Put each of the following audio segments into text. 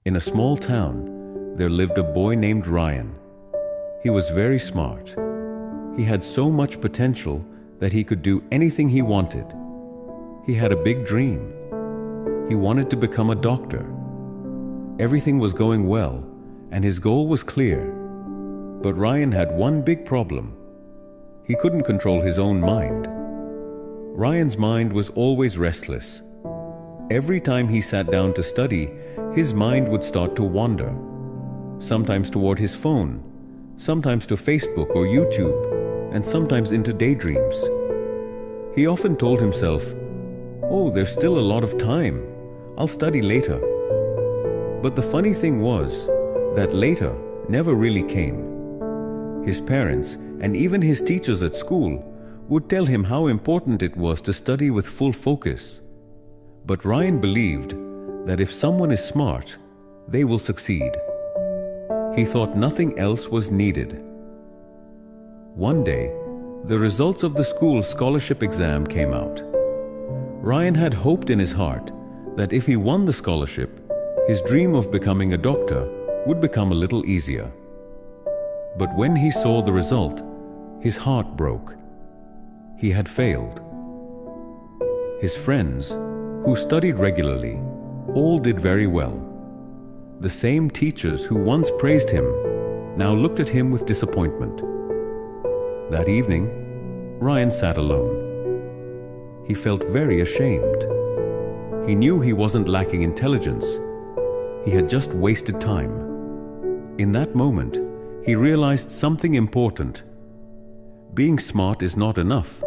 In a small town, there lived a boy named Ryan. He was very smart. He had so much potential that he could do anything he wanted. He had a big dream. He wanted to become a doctor. Everything was going well, and his goal was clear. But Ryan had one big problem. He couldn't control his own mind. Ryan's mind was always restless. Every time he sat down to study, his mind would start to wander. Sometimes toward his phone, sometimes to Facebook or YouTube, and sometimes into daydreams. He often told himself, "Oh, there's still a lot of time. I'll study later." But the funny thing was that later never really came. His parents and even his teachers at school would tell him how important it was to study with full focus. But Ryan believed that if someone is smart, they will succeed. He thought nothing else was needed. One day, the results of the school's scholarship exam came out. Ryan had hoped in his heart that if he won the scholarship, his dream of becoming a doctor would become a little easier. But when he saw the result, his heart broke. He had failed. His friends, who studied regularly, all did very well. The same teachers who once praised him now looked at him with disappointment. That evening, Ryan sat alone. He felt very ashamed. He knew he wasn't lacking intelligence. He had just wasted time. In that moment, he realized something important. Being smart is not enough.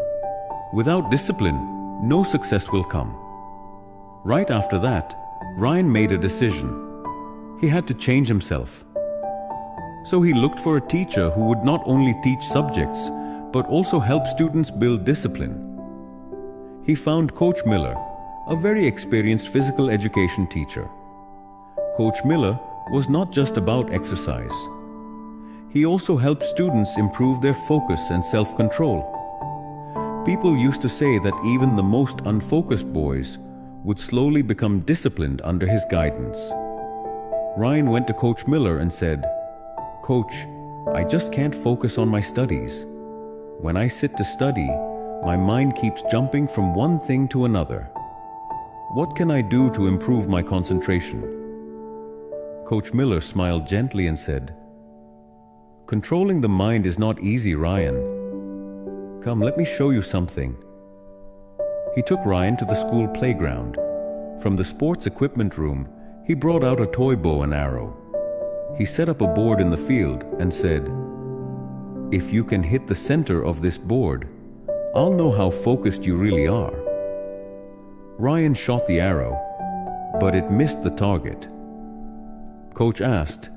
Without discipline, no success will come. Right after that, Ryan made a decision. He had to change himself. So he looked for a teacher who would not only teach subjects, but also help students build discipline. He found Coach Miller, a very experienced physical education teacher. Coach Miller was not just about exercise. He also helped students improve their focus and self-control. People used to say that even the most unfocused boys would slowly become disciplined under his guidance. Ryan went to Coach Miller and said, "Coach, I just can't focus on my studies. When I sit to study, my mind keeps jumping from one thing to another. What can I do to improve my concentration?" Coach Miller smiled gently and said, "Controlling the mind is not easy, Ryan. Come, let me show you something." He took Ryan to the school playground. From the sports equipment room, he brought out a toy bow and arrow. He set up a board in the field and said, "If you can hit the center of this board, I'll know how focused you really are." Ryan shot the arrow, but it missed the target. Coach asked,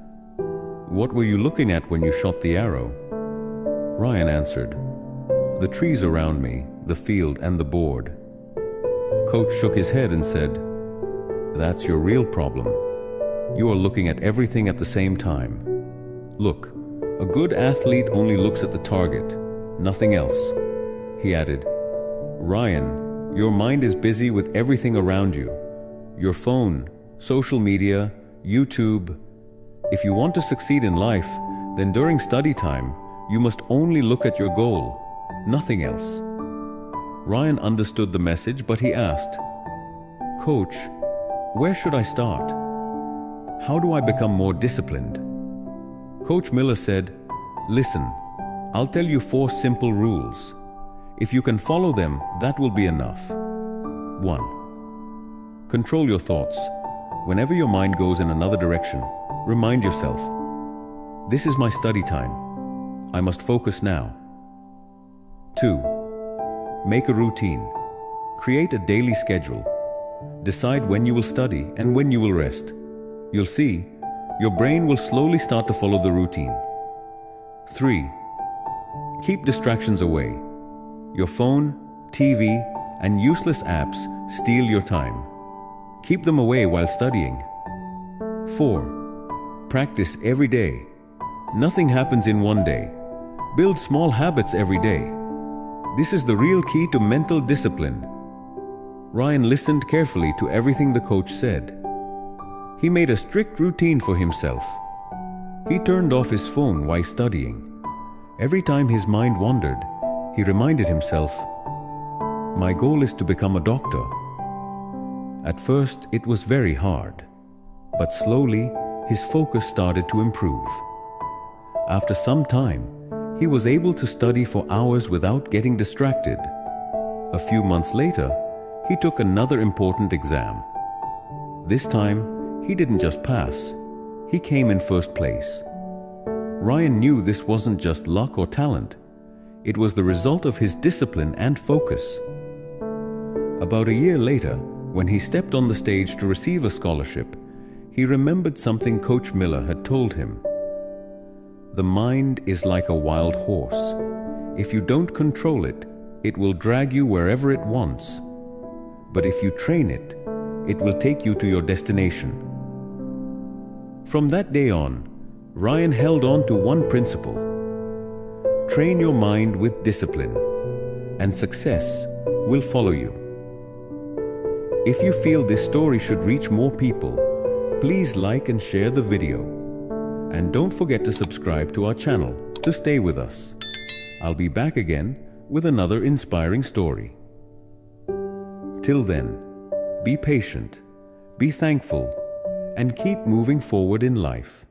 "What were you looking at when you shot the arrow?" Ryan answered, "The trees around me, the field, and the board." Coach shook his head and said, "That's your real problem. You are looking at everything at the same time. Look, a good athlete only looks at the target, nothing else." He added, "Ryan, your mind is busy with everything around you. Your phone, social media, YouTube. If you want to succeed in life, then during study time, you must only look at your goal, nothing else." Ryan understood the message, but he asked, "Coach, where should I start? How do I become more disciplined?" Coach Miller said, "Listen, I'll tell you 4 simple rules. If you can follow them, that will be enough. 1. Control your thoughts. Whenever your mind goes in another direction, remind yourself, "This is my study time. I must focus now." 2. Make a routine. Create a daily schedule. Decide when you will study and when you will rest. You'll see, your brain will slowly start to follow the routine. 3. Keep distractions away. Your phone, TV, and useless apps steal your time. Keep them away while studying. 4. Practice every day. Nothing happens in one day. Build small habits every day. This is the real key to mental discipline. Ryan listened carefully to everything the coach said. He made a strict routine for himself. He turned off his phone while studying. Every time his mind wandered, he reminded himself, "My goal is to become a doctor." At first, it was very hard, but slowly, his focus started to improve. After some time, he was able to study for hours without getting distracted. A few months later, he took another important exam. This time, he didn't just pass, he came in first place. Ryan knew this wasn't just luck or talent. It was the result of his discipline and focus. About a year later, when he stepped on the stage to receive a scholarship, he remembered something Coach Miller had told him. "The mind is like a wild horse. If you don't control it, it will drag you wherever it wants. But if you train it, it will take you to your destination." From that day on, Ryan held on to one principle: train your mind with discipline, and success will follow you. If you feel this story should reach more people, please like and share the video. And don't forget to subscribe to our channel to stay with us. I'll be back again with another inspiring story. Till then, be patient, be thankful, and keep moving forward in life.